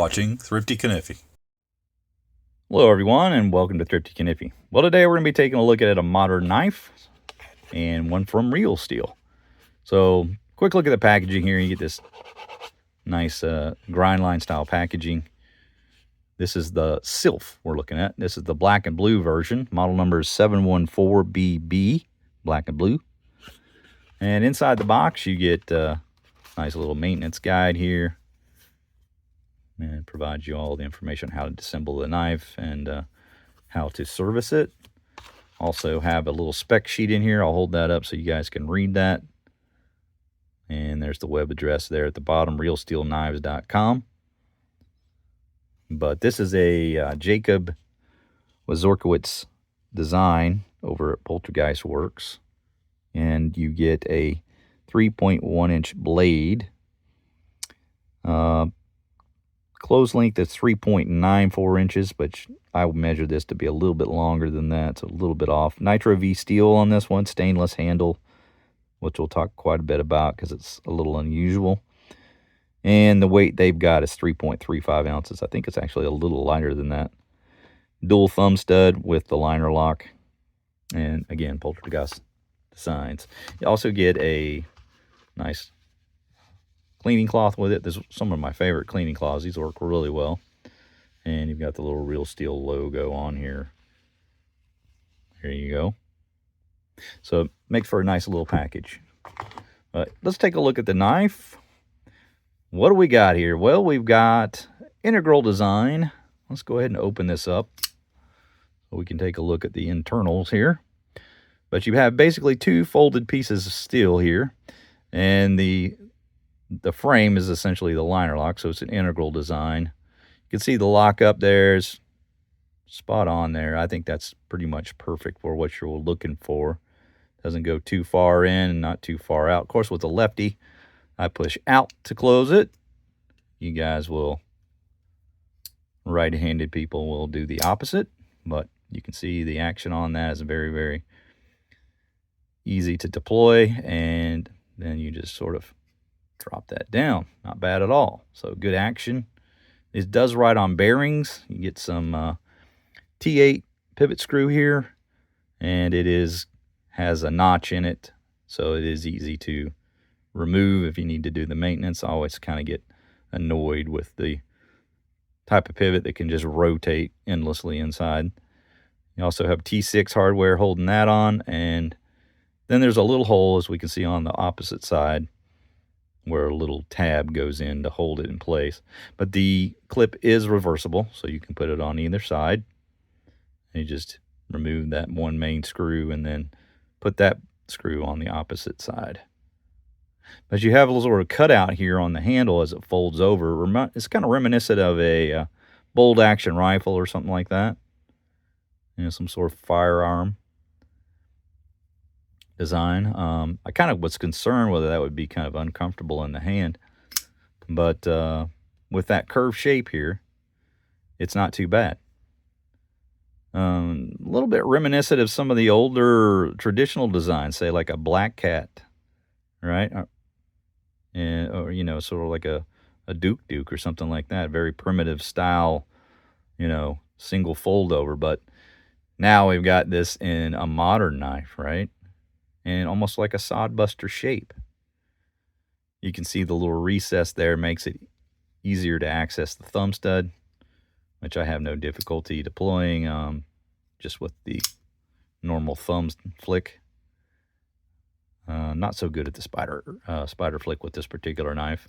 watching Thrifty Kaniffy. Hello everyone and welcome to Thrifty Kaniffy. Well, today we're going to be taking a look at a modern knife and one from Real Steel. So quick look at the packaging here. You get this nice grind line style packaging. This is the Sylph we're looking at. This is the black and blue version. Model number is 714BB, black and blue. And inside the box you get a nice little maintenance guide here. And it provides you all the information on how to disassemble the knife and how to service it. Also have a little spec sheet in here. I'll hold that up so you guys can read that. And there's the web address there at the bottom, realsteelknives.com. But this is a Jakub Wieczorkiewicz design over at Poltergeist Works. And you get a 3.1-inch blade. Close length is 3.94 inches, but I would measure this to be a little bit longer than that. It's a little bit off. Nitro-V steel on this one, stainless handle, which we'll talk quite a bit about because it's a little unusual. And the weight they've got is 3.35 ounces. I think it's actually a little lighter than that. Dual thumb stud with the liner lock. And again, Poltergeist designs. You also get a nice cleaning cloth with it. This is some of my favorite cleaning cloths. These work really well. And you've got the little Real Steel logo on here. There you go. So it makes for a nice little package. But let's take a look at the knife. What do we got here? Well, we've got integral design. Let's go ahead and open this up so we can take a look at the internals here. But you have basically two folded pieces of steel here. And the frame is essentially the liner lock, so it's an integral design. You can see the lock up there is spot on there. I think that's pretty much perfect for what you're looking for. Doesn't go too far in and not too far out. Of course, with the lefty, I push out to close it. You guys will, right-handed people will do the opposite, but you can see the action on that is very, very easy to deploy, and then you just sort of drop that down. Not bad at all. So good action. It does ride on bearings. You get some T8 pivot screw here, and it has a notch in it, so it is easy to remove if you need to do the maintenance. I always kind of get annoyed with the type of pivot that can just rotate endlessly inside. You also have T6 hardware holding that on, and then there's a little hole, as we can see on the opposite side, where a little tab goes in to hold it in place. But the clip is reversible, so you can put it on either side. And you just remove that one main screw and then put that screw on the opposite side. But you have a little sort of cutout here on the handle as it folds over. It's kind of reminiscent of a bolt action rifle or something like that. You know, some sort of firearm design. I kind of was concerned whether that would be kind of uncomfortable in the hand, but with that curved shape here, it's not too bad. A little bit reminiscent of some of the older traditional designs, say like a Black Cat, right? Or you know, sort of like a Duke or something like that. Very primitive style, you know, single fold over. But now we've got this in a modern knife, right? And almost like a sodbuster shape. You can see the little recess there makes it easier to access the thumb stud, which I have no difficulty deploying just with the normal thumb flick. Not so good at the spider flick with this particular knife.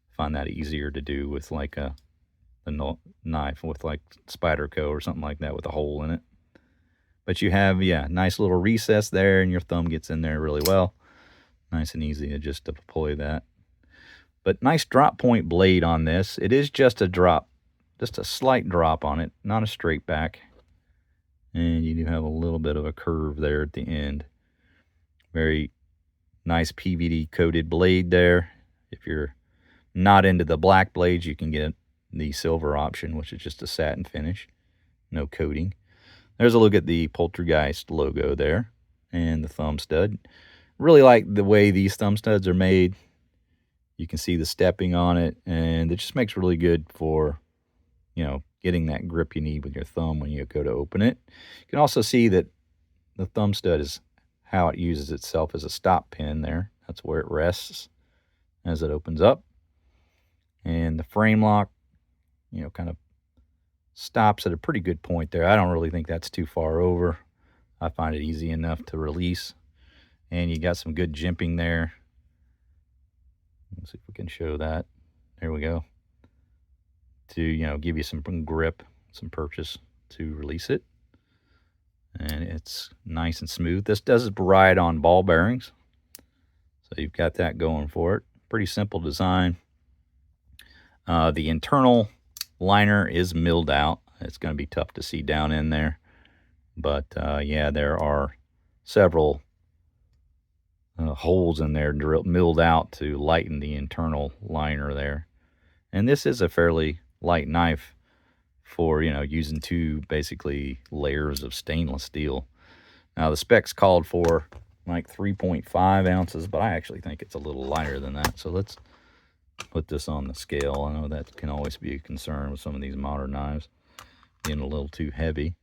Find that easier to do with like a knife with like Spyderco or something like that with a hole in it. But you have, yeah, nice little recess there, and your thumb gets in there really well. Nice and easy to just deploy that. But nice drop point blade on this. It is just a drop, just a slight drop on it, not a straight back. And you do have a little bit of a curve there at the end. Very nice PVD coated blade there. If you're not into the black blades, you can get the silver option, which is just a satin finish, no coating. There's a look at the Poltergeist logo there and the thumb stud. Really like the way these thumb studs are made. You can see the stepping on it, and it just makes really good for you know, getting that grip you need with your thumb when you go to open it. You can also see that the thumb stud is how it uses itself as a stop pin there. That's where it rests as it opens up. And the frame lock, you know, kind of stops at a pretty good point there. I don't really think that's too far over. I find it easy enough to release. And you got some good jimping there. Let's see if we can show that. There we go. To, you know, give you some grip, some purchase to release it. And it's nice and smooth. This does ride on ball bearings. So you've got that going for it. Pretty simple design. The internal liner is milled out. It's going to be tough to see down in there. But, yeah, there are several holes in there milled out to lighten the internal liner there. And this is a fairly light knife for, you know, using two basically layers of stainless steel. Now, the specs called for like 3.5 ounces, but I actually think it's a little lighter than that. So let's put this on the scale. I know that can always be a concern with some of these modern knives being a little too heavy.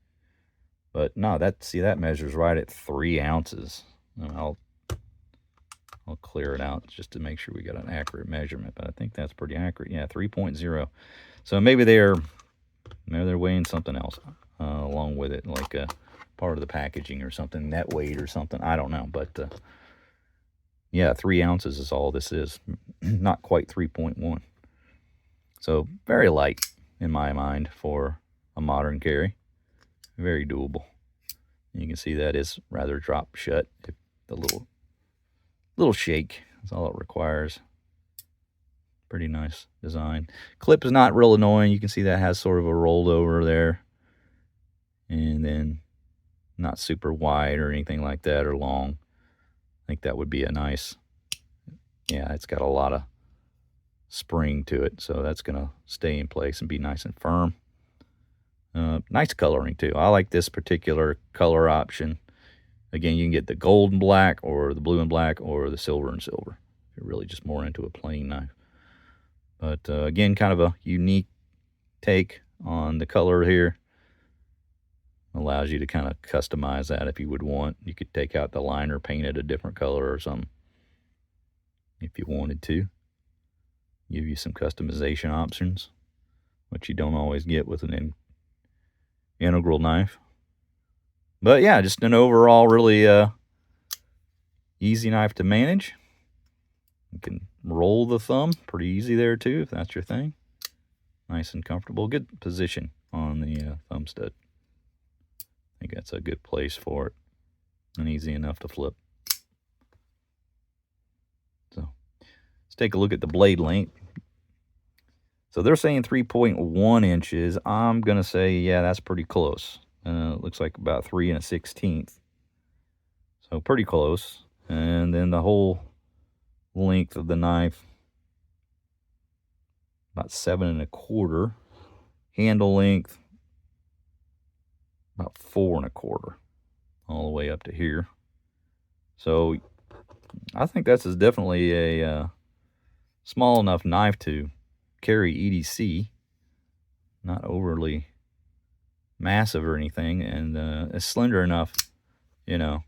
But no, that measures right at 3 ounces. And I'll clear it out just to make sure we got an accurate measurement, but I think that's pretty accurate. Yeah, 3.0. So maybe they're weighing something else along with it, like a part of the packaging or something, net weight or something. I don't know, but yeah, 3 ounces is all this is. Not quite 3.1. So very light in my mind for a modern carry. Very doable. You can see that is rather drop shut. The little shake is all it requires. Pretty nice design. Clip is not real annoying. You can see that has sort of a rolled over there. And then not super wide or anything like that or long. I think that would be a nice, yeah, it's got a lot of spring to it. So that's going to stay in place and be nice and firm. Nice coloring too. I like this particular color option. Again, you can get the gold and black or the blue and black or the silver and silver. If you're really just more into a plain knife. But again, kind of a unique take on the color here. Allows you to kind of customize that if you would want. You could take out the liner, paint it a different color or something if you wanted to. Give you some customization options, which you don't always get with an integral knife. But yeah, just an overall really easy knife to manage. You can roll the thumb pretty easy there too, if that's your thing. Nice and comfortable. Good position on the thumb stud. I think that's a good place for it and easy enough to flip. So let's take a look at the blade length. So they're saying 3.1 inches. I'm going to say, yeah, that's pretty close. It looks like about 3 1/16. So pretty close. And then the whole length of the knife, about 7 1/4. Handle length, about 4 1/4, all the way up to here. So I think this is definitely a small enough knife to carry EDC. Not overly massive or anything, and it's slender enough, you know,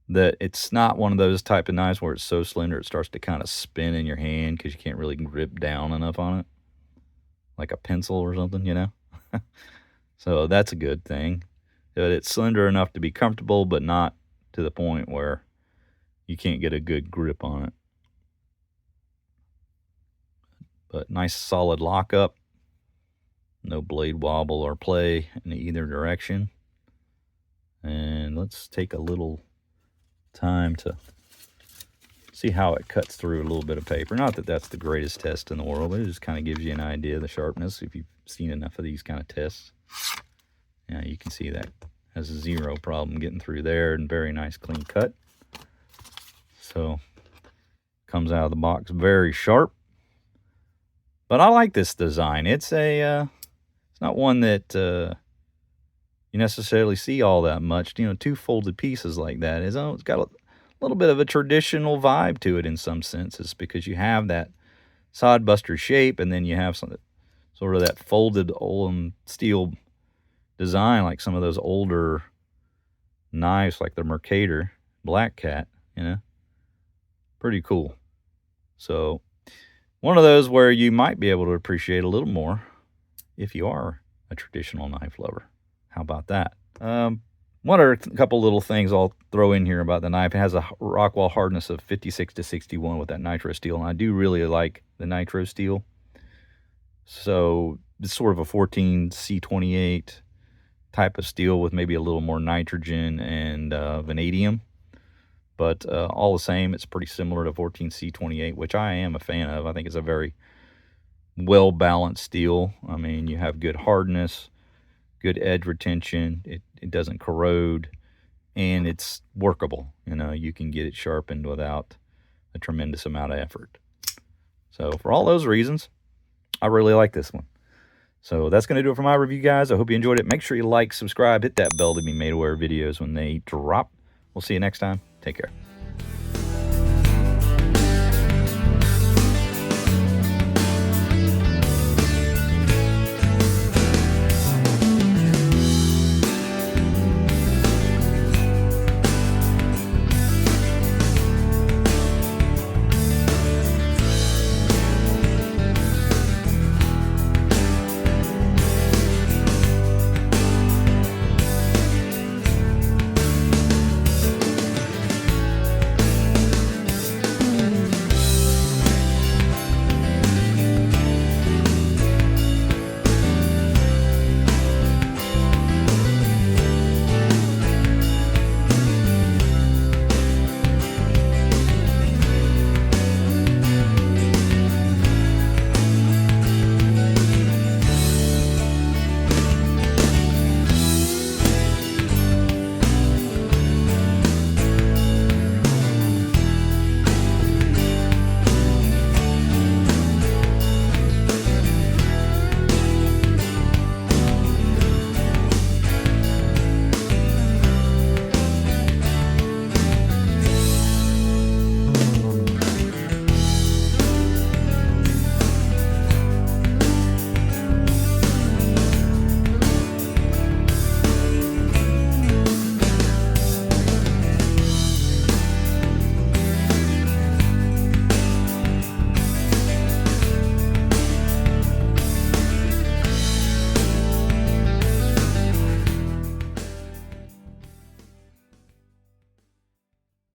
that it's not one of those type of knives where it's so slender it starts to kind of spin in your hand because you can't really grip down enough on it, like a pencil or something, you know. So that's a good thing. But it's slender enough to be comfortable, but not to the point where you can't get a good grip on it. But nice solid lockup. No blade wobble or play in either direction. And let's take a little time to see how it cuts through a little bit of paper. Not that that's the greatest test in the world, but it just kind of gives you an idea of the sharpness if you've seen enough of these kind of tests. Yeah, you can see that has zero problem getting through there, and very nice clean cut. So comes out of the box very sharp. But I like this design. It's not one that you necessarily see all that much. You know, two folded pieces like that. It's got a little bit of a traditional vibe to it in some senses, because you have that sodbuster shape, and then you have sort sort of that folded old steel design, like some of those older knives, like the Mercator Black Cat, you know. Pretty cool. So one of those where you might be able to appreciate a little more if you are a traditional knife lover. How about that? One or a couple little things I'll throw in here about the knife. It has a Rockwell hardness of 56 to 61 with that nitro steel, and I do really like the nitro steel. So it's sort of a 14C28 type of steel with maybe a little more nitrogen and vanadium. But all the same, it's pretty similar to 14C28, which I am a fan of. I think it's a very well-balanced steel. I mean, you have good hardness, good edge retention. It doesn't corrode, and it's workable. You know, you can get it sharpened without a tremendous amount of effort. So for all those reasons, I really like this one. So that's going to do it for my review, guys. I hope you enjoyed it. Make sure you like, subscribe, hit that bell to be made aware of videos when they drop. We'll see you next time. Take care.